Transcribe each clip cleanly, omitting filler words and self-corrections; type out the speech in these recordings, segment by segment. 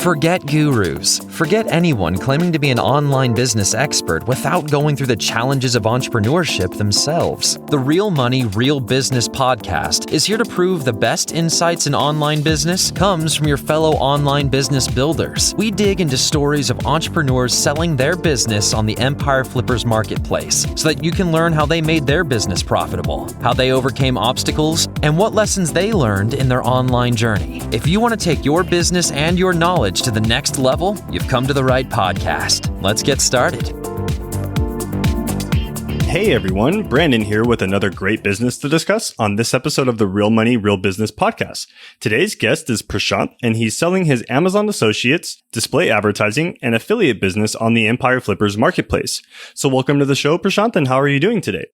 Forget gurus. Forget anyone claiming to be an online business expert without going through the challenges of entrepreneurship themselves. The Real Money, Real Business podcast is here to prove the best insights in online business comes from your fellow online business builders. We dig into stories of entrepreneurs selling their business on the Empire Flippers marketplace so that you can learn how they made their business profitable, how they overcame obstacles, and what lessons they learned in their online journey. If you want to take your business and your knowledge to the next level, you've come to the right podcast. Let's get started. Hey everyone, Brandon here with another great business to discuss on this episode of the Real Money, Real Business podcast. Today's guest is Prashant, and he's selling his Amazon Associates, display advertising, and affiliate business on the Empire Flippers marketplace. So welcome to the show, Prashant, and how are you doing today?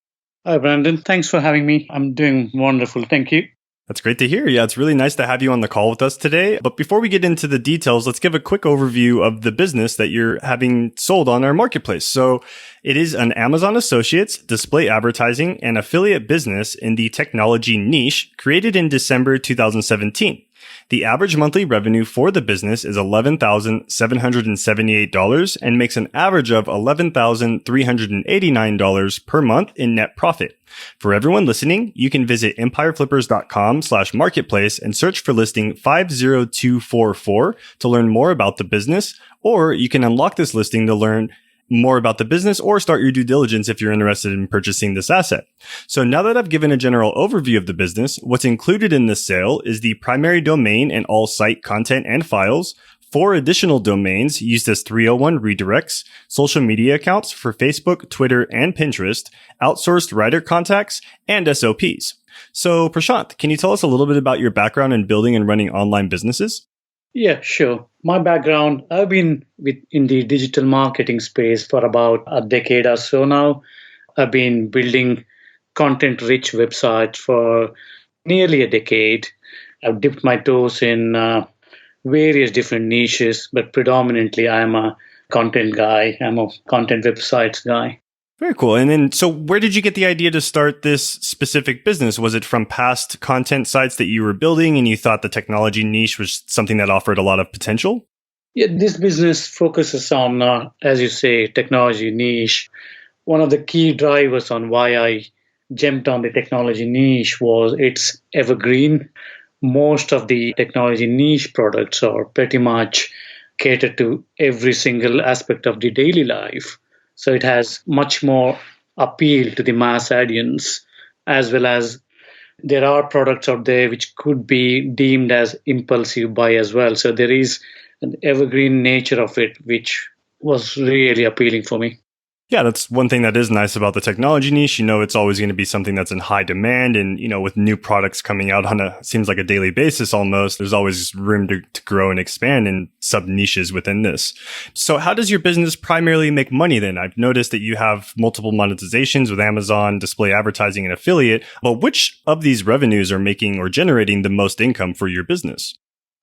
Hi, Brandon. Thanks for having me. I'm doing wonderful. Thank you. That's great to hear. Yeah, it's really nice to have you on the call with us today. But before we get into the details, let's give a quick overview of the business that you're having sold on our marketplace. So it is an Amazon Associates, display advertising, and affiliate business in the technology niche created in December 2017. The average monthly revenue for the business is $11,778 and makes an average of $11,389 per month in net profit. For everyone listening, you can visit empireflippers.com/marketplace and search for listing 50244 to learn more about the business, or you can unlock this listing to learn more about the business or start your due diligence if you're interested in purchasing this asset. So now that I've given a general overview of the business, what's included in this sale is the primary domain and all site content and files, 4 additional domains used as 301 redirects, social media accounts for Facebook, Twitter, and Pinterest, outsourced writer contacts, and SOPs. So Prashant, can you tell us a little bit about your background in building and running online businesses? Yeah, sure. My background, I've been in the digital marketing space for about a decade or so now. I've been building content-rich websites for nearly a decade. I've dipped my toes in various different niches, but predominantly I'm a content guy. I'm a content websites guy. Very cool. And then, so where did you get the idea to start this specific business? Was it from past content sites that you were building and you thought the technology niche was something that offered a lot of potential? Yeah, this business focuses on, as you say, technology niche. One of the key drivers on why I jumped on the technology niche was it's evergreen. Most of the technology niche products are pretty much catered to every single aspect of the daily life. So it has much more appeal to the mass audience, as well as there are products out there which could be deemed as impulsive buy as well. So there is an evergreen nature of it, which was really appealing for me. Yeah, that's one thing that is nice about the technology niche. You know, it's always going to be something that's in high demand. And, you know, with new products coming out on seems like a daily basis almost, there's always room to grow and expand in sub niches within this. So how does your business primarily make money then? I've noticed that you have multiple monetizations with Amazon, display advertising, and affiliate. But which of these revenues are making or generating the most income for your business?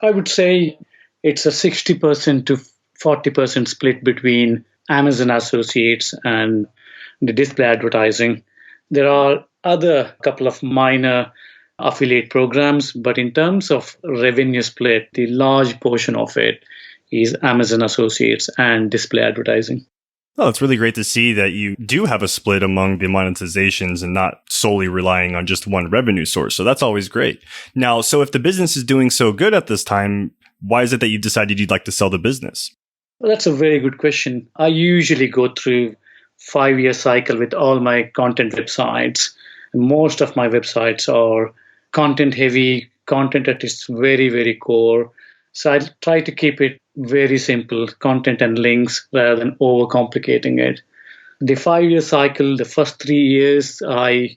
I would say it's a 60% to 40% split between Amazon Associates and the display advertising. There are other couple of minor affiliate programs, but in terms of revenue split, the large portion of it is Amazon Associates and display advertising. Oh, it's really great to see that you do have a split among the monetizations and not solely relying on just one revenue source. So that's always great. Now, so if the business is doing so good at this time, why is it that you decided you'd like to sell the business? Well, that's a very good question. I usually go through 5-year cycle with all my content websites. Most of my websites are content heavy, content at its very, very core. So I try to keep it very simple, content and links rather than overcomplicating it. The 5-year cycle, the first 3 years, I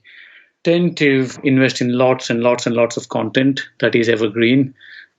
tend to invest in lots and lots and lots of content that is evergreen,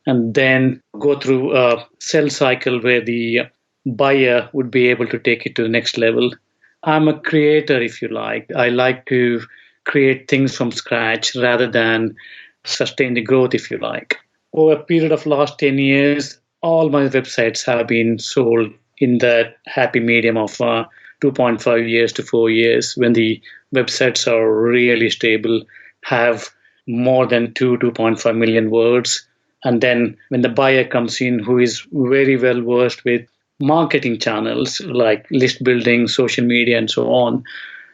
and then go through a sell cycle where the buyer would be able to take it to the next level. I'm a creator, if you like. I like to create things from scratch rather than sustain the growth, if you like. Over a period of last 10 years, all my websites have been sold in that happy medium of 2.5 years to 4 years, when the websites are really stable, have more than 2.5 million words. And then when the buyer comes in who is very well versed with marketing channels like list building, social media, and so on,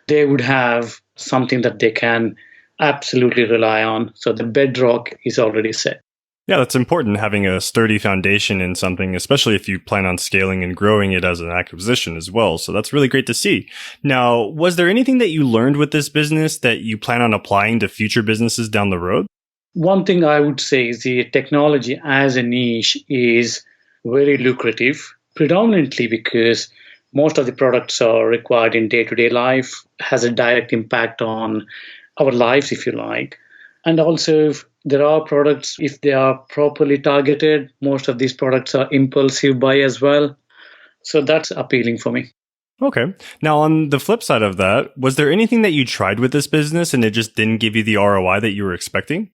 they would have something that they can absolutely rely on. So the bedrock is already set. Yeah, that's important, having a sturdy foundation in something, especially if you plan on scaling and growing it as an acquisition as well. So that's really great to see. Now, was there anything that you learned with this business that you plan on applying to future businesses down the road? One thing I would say is the technology as a niche is very lucrative, predominantly because most of the products are required in day-to-day life, has a direct impact on our lives, if you like. And also, if there are products, if they are properly targeted, most of these products are impulsive buy as well. So that's appealing for me. Okay. Now, on the flip side of that, was there anything that you tried with this business and it just didn't give you the ROI that you were expecting?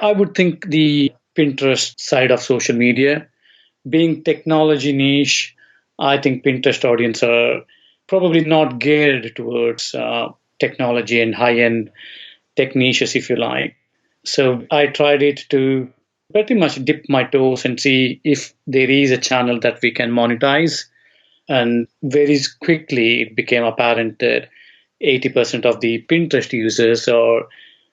I would think the Pinterest side of social media, being technology niche, I think Pinterest audience are probably not geared towards technology and high-end tech niches, if you like. So I tried it to pretty much dip my toes and see if there is a channel that we can monetize. And very quickly, it became apparent that 80% of the Pinterest users are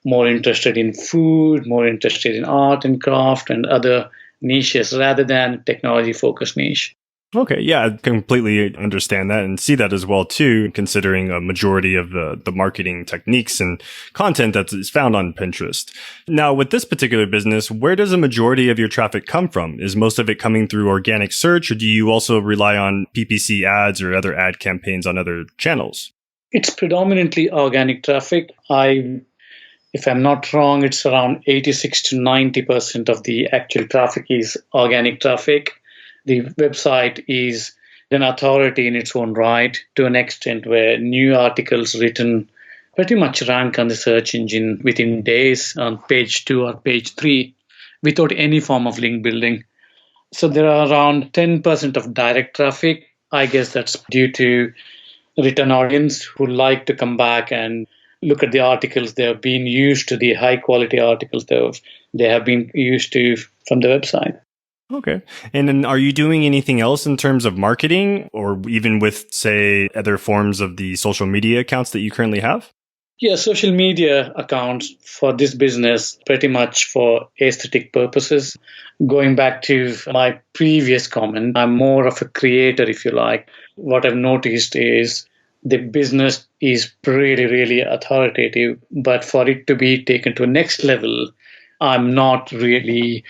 more interested in food, more interested in art and craft and other niches rather than technology focused niche. Okay, yeah, I completely understand that and see that as well too, considering a majority of the marketing techniques and content that is found on Pinterest. Now, with this particular business, where does a majority of your traffic come from? Is most of it coming through organic search, or do you also rely on PPC ads or other ad campaigns on other channels? It's predominantly organic traffic. If I'm not wrong, it's around 86 to 90% of the actual traffic is organic traffic. The website is an authority in its own right to an extent where new articles written pretty much rank on the search engine within days on page 2 or page 3 without any form of link building. So there are around 10% of direct traffic. I guess that's due to return audience who like to come back and look at the articles they have been used to, the high quality articles they have been used to from the website. Okay. And then are you doing anything else in terms of marketing or even with, say, other forms of the social media accounts that you currently have? Yeah, social media accounts for this business pretty much for aesthetic purposes. Going back to my previous comment, I'm more of a creator, if you like. What I've noticed is the business is really, really authoritative, but for it to be taken to a next level, I'm not really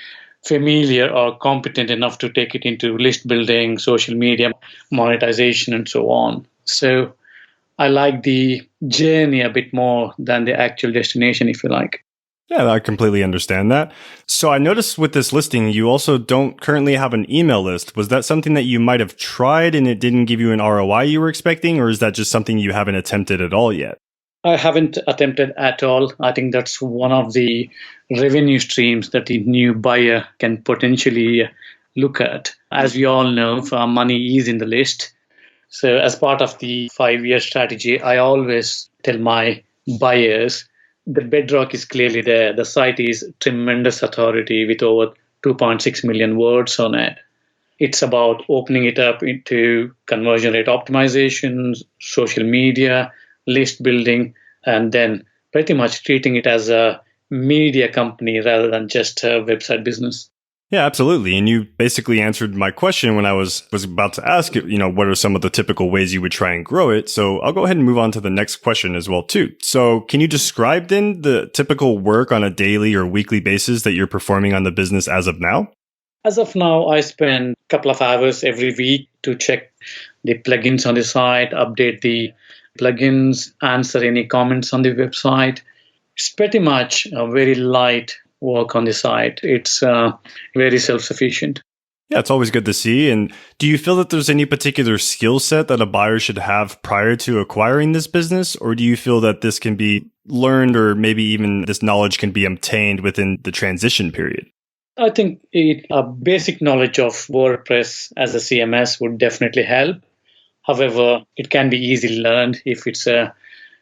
familiar or competent enough to take it into list building, social media, monetization, and so on. So I like the journey a bit more than the actual destination, if you like. Yeah, I completely understand that. So I noticed with this listing, you also don't currently have an email list. Was that something that you might have tried and it didn't give you an ROI you were expecting, or is that just something you haven't attempted at all yet? I haven't attempted at all. I think that's one of the revenue streams that the new buyer can potentially look at. As we all know, money is in the list. So as part of the 5-year strategy, I always tell my buyers the bedrock is clearly there. The site is tremendous authority with over 2.6 million words on it. It's about opening it up into conversion rate optimizations, social media, list building, and then pretty much treating it as a media company rather than just a website business. Yeah, absolutely. And you basically answered my question when I was about to ask, what are some of the typical ways you would try and grow it? So I'll go ahead and move on to the next question as well, too. So can you describe then the typical work on a daily or weekly basis that you're performing on the business as of now? As of now, I spend a couple of hours every week to check the plugins on the site, update the plugins, answer any comments on the website. It's pretty much a very light work on the site. It's very self-sufficient. Yeah, it's always good to see. And do you feel that there's any particular skill set that a buyer should have prior to acquiring this business? Or do you feel that this can be learned or maybe even this knowledge can be obtained within the transition period? I think a basic knowledge of WordPress as a CMS would definitely help. However, it can be easily learned if it's a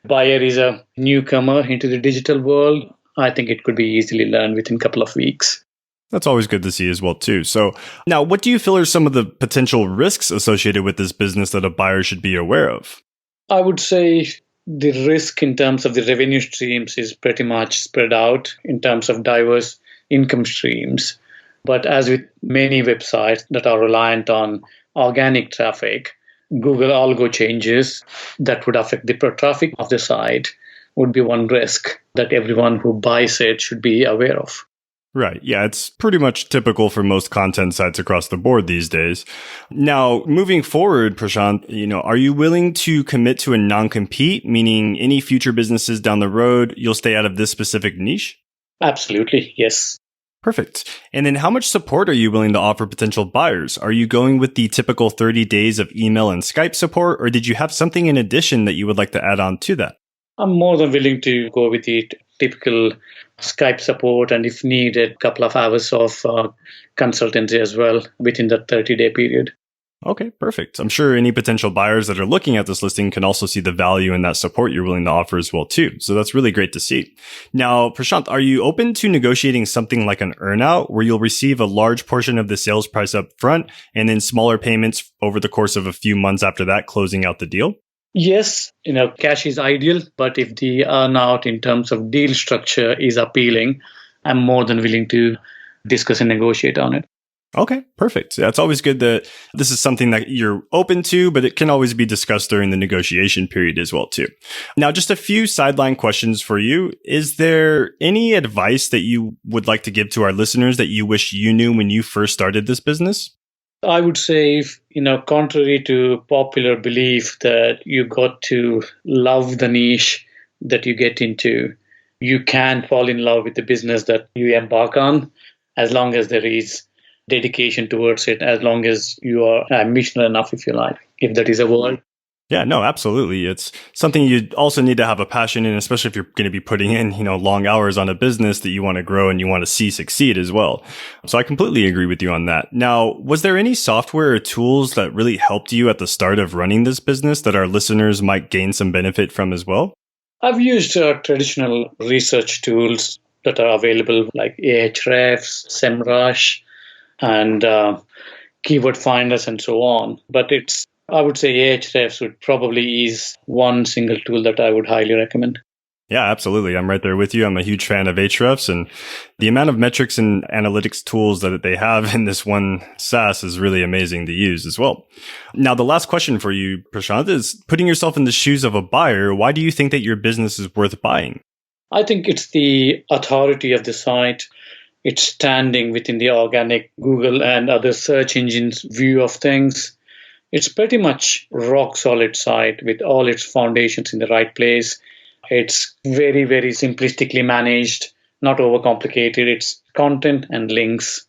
buyer is a newcomer into the digital world. I think it could be easily learned within a couple of weeks. That's always good to see as well, too. So now, what do you feel are some of the potential risks associated with this business that a buyer should be aware of? I would say the risk in terms of the revenue streams is pretty much spread out in terms of diverse income streams. But as with many websites that are reliant on organic traffic, Google algo changes that would affect the traffic of the site would be one risk that everyone who buys it should be aware of. Right. Yeah, it's pretty much typical for most content sites across the board these days. Now, moving forward, Prashant, are you willing to commit to a non-compete, meaning any future businesses down the road, you'll stay out of this specific niche? Absolutely, yes. Perfect. And then how much support are you willing to offer potential buyers? Are you going with the typical 30 days of email and Skype support, or did you have something in addition that you would like to add on to that? I'm more than willing to go with the typical Skype support and if needed, a couple of hours of consultancy as well within that 30-day period. Okay, perfect. I'm sure any potential buyers that are looking at this listing can also see the value in that support you're willing to offer as well, too. So that's really great to see. Now, Prashant, are you open to negotiating something like an earnout where you'll receive a large portion of the sales price up front and then smaller payments over the course of a few months after that, closing out the deal? Yes, cash is ideal, but if the earnout in terms of deal structure is appealing, I'm more than willing to discuss and negotiate on it. Okay, perfect. Yeah, it's always good that this is something that you're open to, but it can always be discussed during the negotiation period as well, too. Now, just a few sideline questions for you. Is there any advice that you would like to give to our listeners that you wish you knew when you first started this business? I would say, contrary to popular belief that you got to love the niche that you get into, you can fall in love with the business that you embark on as long as there is dedication towards it, as long as you are ambitional enough, if you like, if that is a word. Yeah, no, absolutely. It's something you also need to have a passion in, especially if you're going to be putting in, long hours on a business that you want to grow and you want to see succeed as well. So I completely agree with you on that. Now, was there any software or tools that really helped you at the start of running this business that our listeners might gain some benefit from as well? I've used traditional research tools that are available like Ahrefs, SEMrush, and keyword finders and so on. But I would say Ahrefs would probably is one single tool that I would highly recommend. Yeah, absolutely. I'm right there with you. I'm a huge fan of Ahrefs, and the amount of metrics and analytics tools that they have in this one SaaS is really amazing to use as well. Now, the last question for you, Prashant, is putting yourself in the shoes of a buyer. Why do you think that your business is worth buying? I think it's the authority of the site. It's standing within the organic Google and other search engines view of things. It's pretty much rock solid site with all its foundations in the right place. It's very, very simplistically managed, not overcomplicated. It's content and links.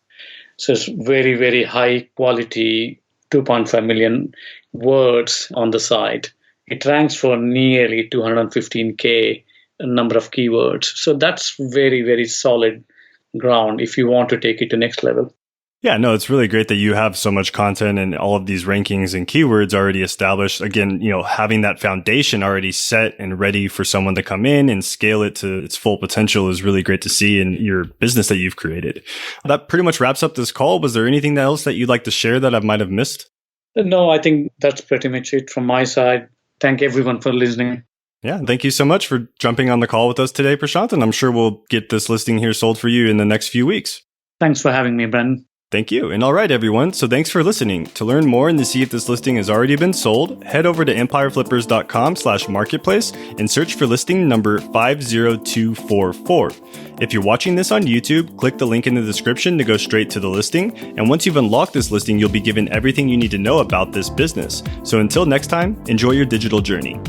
So it's very, very high quality, 2.5 million words on the site. It ranks for nearly 215K number of keywords. So that's very, very solid ground if you want to take it to next level. Yeah, no, it's really great that you have so much content and all of these rankings and keywords already established. Again, having that foundation already set and ready for someone to come in and scale it to its full potential is really great to see in your business that you've created. That pretty much wraps up this call. Was there anything else that you'd like to share that I might have missed? No, I think that's pretty much it from my side. Thank everyone for listening. Yeah, thank you so much for jumping on the call with us today, Prashant, and I'm sure we'll get this listing here sold for you in the next few weeks. Thanks for having me, Brendan. Thank you. And all right, everyone. So thanks for listening. To learn more and to see if this listing has already been sold, head over to empireflippers.com/marketplace and search for listing number 50244. If you're watching this on YouTube, click the link in the description to go straight to the listing. And once you've unlocked this listing, you'll be given everything you need to know about this business. So until next time, enjoy your digital journey.